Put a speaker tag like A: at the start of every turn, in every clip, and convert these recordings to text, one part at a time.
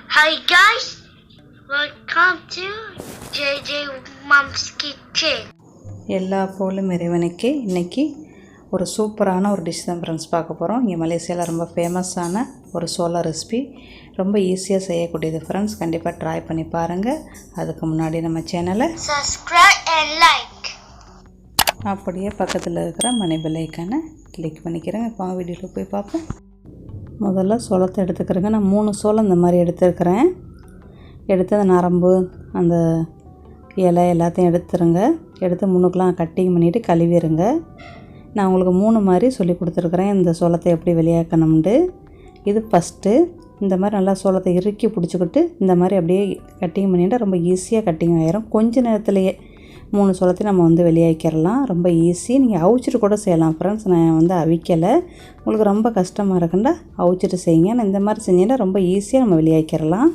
A: Hi guys, welcome to JJ Mom's Kitchen.
B: எல்லா போலும் இறைவனுக்கு இன்றைக்கி ஒரு சூப்பரான ஒரு டிஷ் தான் ஃப்ரெண்ட்ஸ் பார்க்க போகிறோம். இங்கே மலேசியாவில் ரொம்ப ஃபேமஸான ஒரு சோளா ரெசிபி, ரொம்ப ஈஸியாக செய்யக்கூடியது ஃப்ரெண்ட்ஸ். கண்டிப்பாக ட்ரை பண்ணி பாருங்கள். அதுக்கு முன்னாடி நம்ம சேனலை
A: subscribe and like.
B: அப்படியே பக்கத்தில் இருக்கிற மணி பெல் ஐக்கானை கிளிக் பண்ணிக்கிறேங்க. இப்போ வீடியோவில் போய் பார்ப்போம். முதல்ல சோளத்தை எடுத்துக்கிறேங்க. நான் 3 சோளம் இந்த மாதிரி எடுத்துருக்கிறேன். எடுத்து அந்த நரம்பு அந்த இலை எல்லாத்தையும் எடுத்துருங்க. எடுத்து முன்னுக்கெலாம் கட்டிங் பண்ணிவிட்டு கழுவிடுங்க. நான் உங்களுக்கு 3 மாதிரி சொல்லி கொடுத்துருக்குறேன் இந்த சோளத்தை எப்படி வெளியாக்கணும்ண்டு. இது ஃபஸ்ட்டு இந்த மாதிரி நல்லா சோளத்தை இறுக்கி பிடிச்சிக்கிட்டு இந்த மாதிரி அப்படியே கட்டிங் பண்ணிவிட்டு ரொம்ப ஈஸியாக கட்டிங் ஆகிரும். கொஞ்ச நேரத்துலையே 3 சோளத்தையும் நம்ம வெளியாக்கிடலாம். ரொம்ப ஈஸி. நீங்கள் அவிச்சிட்டு கூட செய்யலாம் ஃப்ரெண்ட்ஸ். நான் அவிக்கலை. உங்களுக்கு ரொம்ப கஷ்டமாக இருக்குண்டா அவிச்சிட்டு செய்யுங்க. நான் இந்த மாதிரி செஞ்சீங்கன்னா ரொம்ப ஈஸியாக நம்ம வெளியாக்கிடலாம்.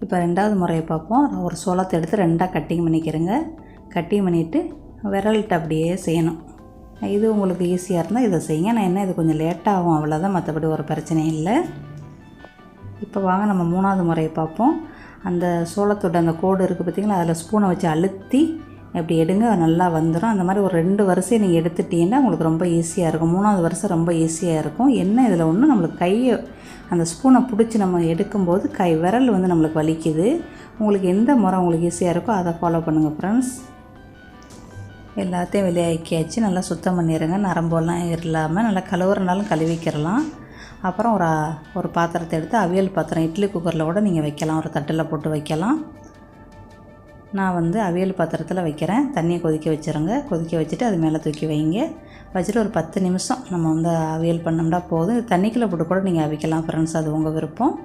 B: இப்போ 2வது முறையை பார்ப்போம். ஒரு சோளத்தை எடுத்து 2ஆக கட்டிங் பண்ணிக்கிறேங்க. கட்டிங் பண்ணிவிட்டு விரல்கிட்ட அப்படியே செய்யணும். இது உங்களுக்கு ஈஸியாக இருந்தால் இதை செய்யுங்க. நான் என்ன இது கொஞ்சம் லேட்டாகும் அவ்வளோதான், மற்றபடி ஒரு பிரச்சனையும் இல்லை. இப்போ வாங்க நம்ம 3வது முறையை பார்ப்போம். அந்த சோளத்தோட அந்த கோடு இருக்குது பார்த்திங்களா, அதில் ஸ்பூனை வச்சு அழுத்தி அப்படி எடுங்க, நல்லா வந்துடும். அந்த மாதிரி ஒரு 2 வரிசையை நீங்கள் எடுத்துட்டீங்கன்னா உங்களுக்கு ரொம்ப ஈஸியாக இருக்கும். 3வது வரிசை ரொம்ப ஈஸியாக இருக்கும். என்ன இதில் ஒன்று நம்மளுக்கு கையை அந்த ஸ்பூனை பிடிச்சி நம்ம எடுக்கும்போது விரல் நம்மளுக்கு வலிக்குது. உங்களுக்கு எந்த முறை உங்களுக்கு ஈஸியாக இருக்கோ அதை ஃபாலோ பண்ணுங்கள் ஃப்ரெண்ட்ஸ். எல்லாத்தையும் வெளியாக்கியாச்சு. நல்லா சுத்தம் பண்ணிடுங்க. நரம்பெல்லாம் இல்லாமல் நல்லா கழுவுறனாலும் கழுவிக்கிறலாம். அப்புறம் ஒரு பாத்திரத்தை எடுத்து அவியல் பாத்திரம், இட்லி குக்கரில் கூட நீங்கள் வைக்கலாம், ஒரு தட்டில் போட்டு வைக்கலாம். நான் அவியல் பாத்திரத்தில் வைக்கிறேன். தண்ணியை கொதிக்க வச்சுருங்க. கொதிக்க வச்சுட்டு அது மேலே தூக்கி வைங்க. வச்சுட்டு ஒரு 10 நிமிஷம் நம்ம அவியல் பண்ணோம்னா போதும். தண்ணிக்குள்ளே போட்டு கூட நீங்கள் அவிக்கலாம் ஃப்ரெண்ட்ஸ், அது உங்கள் விருப்பம்.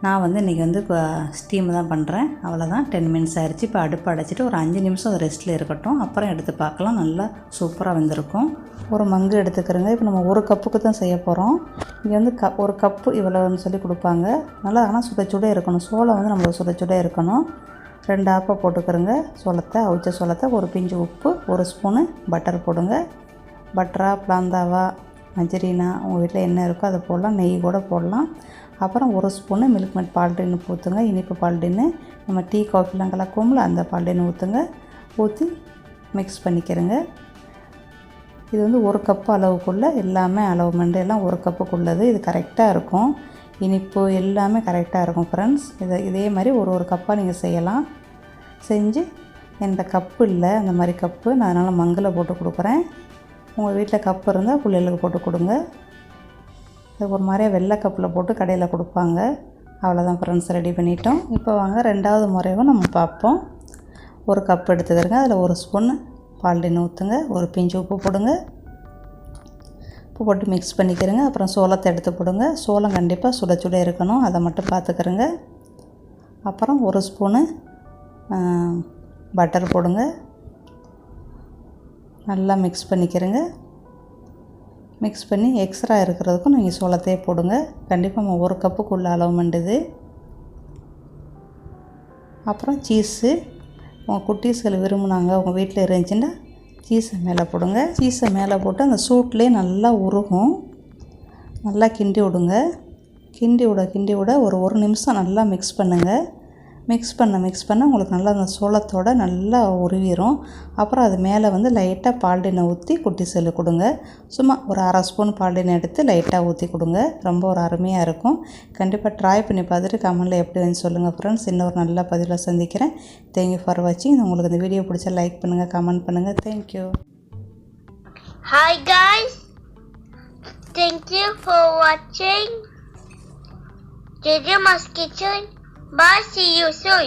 B: நான் இன்றைக்கி ஸ்டீம் தான் பண்ணுறேன். அவ்வளோதான். 10 மினிட்ஸ் ஆயிடுச்சு. இப்போ அடுப்பு அடைச்சிட்டு ஒரு 5 நிமிஷம் அது ரெஸ்ட்டில் இருக்கட்டும். அப்புறம் எடுத்து பார்க்கலாம். நல்லா சூப்பராக வந்திருக்கும். ஒரு மங்கு எடுத்துக்கிறோங்க. இப்போ நம்ம 1 கப்புக்கு தான் செய்ய போகிறோம். இங்கே 1 கப்பு இவ்வளோன்னு சொல்லி கொடுப்பாங்க. நல்லா ஆனால் சுட இருக்கணும். சோளம் நம்மளுக்கு சுட இருக்கணும். 2 ஆப்பை போட்டுக்கிறோங்க. சோளத்தை அவிச்ச சோளத்தை, ஒரு பிஞ்சு உப்பு, 1 ஸ்பூனு பட்டர் போடுங்க. பட்டரா பிளாந்தாவா மஜரினா உங்கள் வீட்டில் என்ன இருக்கோ அதை போடலாம். நெய் கூட போடலாம். அப்புறம் 1 ஸ்பூனு மில்க் மேட் பால்டின்னு ஊற்றுங்க. இனிப்பு பால்டின்னு நம்ம டீ காஃபிலாம் கலக்குவோம்ல, அந்த பால்டின்னு ஊற்றுங்க. ஊற்றி மிக்ஸ் பண்ணிக்கிறேங்க. இது 1 கப்பு அளவுக்குள்ளே எல்லாமே அளவு எல்லாம் 1 கப்புக்குள்ளது. இது கரெக்டாக இருக்கும். இனிப்பு எல்லாமே கரெக்டாக இருக்கும் ஃப்ரெண்ட்ஸ். இதே மாதிரி ஒரு கப்பாக நீங்கள் செய்யலாம். செஞ்சு என்கிட்ட கப்பு இல்லை, அந்த மாதிரி கப்பு நான் அதனால் மங்கில் போட்டு கொடுக்குறேன். உங்கள் வீட்டில் கப்பு இருந்தால் பிள்ளைகளுக்கு போட்டு கொடுங்க. அது ஒரு மாதிரியாக வெள்ளை கப்பில் போட்டு கடையில் கொடுப்பாங்க. அவ்வளோதான் ஃப்ரெண்ட்ஸ், ரெடி பண்ணிட்டோம். இப்போ வாங்க 2வது முறையும் நம்ம பார்ப்போம். 1 கப் எடுத்துக்கிறங்க. அதில் 1 ஸ்பூன் பால்டின்னு ஊற்றுங்க. ஒரு பிஞ்சு உப்பு போடுங்க. உப்பு போட்டு மிக்ஸ் பண்ணிக்கிறங்க. அப்புறம் சோளத்தை எடுத்து போடுங்க. சோளம் கண்டிப்பாக சுட இருக்கணும், அதை மட்டும் பார்த்துக்கிறங்க. அப்புறம் 1 ஸ்பூனு பட்டர் போடுங்க. நல்லா மிக்ஸ் பண்ணிக்கிறங்க. மிக்ஸ் பண்ணி எக்ஸ்ட்ரா இருக்கிறதுக்கும் நீங்கள் சோளத்தையே போடுங்க. கண்டிப்பாக நம்ம 1 கப்புக்குள்ள அளவு மண்டுது. அப்புறம் சீஸு உங்கள் குட்டீஸ்கள் விரும்புனாங்க, உங்கள் வீட்டில் இருந்துச்சுன்னா சீஸை மேலே போடுங்க. சீஸை மேலே போட்டு அந்த சூட்லேயே நல்லா உருகும். நல்லா கிண்டி விடுங்க. கிண்டி விட ஒரு நிமிஷம் நல்லா மிக்ஸ் பண்ணுங்கள். மிக்ஸ் பண்ண உங்களுக்கு நல்லா அந்த சோளத்தோட நல்லா உருவிடும். அப்புறம் அது மேலே லைட்டாக பால்டினை ஊற்றி குட்டி செல்லு கொடுங்க. சும்மா ஒரு 1/2 ஸ்பூன் பால்டினை எடுத்து லைட்டாக ஊற்றி கொடுங்க. ரொம்ப ஒரு அருமையாக இருக்கும். கண்டிப்பாக ட்ரை பண்ணி பார்த்துட்டு கமெண்டில் எப்படி சொல்லுங்கள் ஃப்ரெண்ட்ஸ். இன்னொரு நல்ல பதிவில் சந்திக்கிறேன். தேங்க்யூ ஃபார் வாட்சிங். உங்களுக்கு இந்த வீடியோ பிடிச்சா லைக் பண்ணுங்கள், கமெண்ட் பண்ணுங்கள். Thank you.
A: Hi guys, thank you for watching JJ Mom's Kitchen. Bye, see you soon.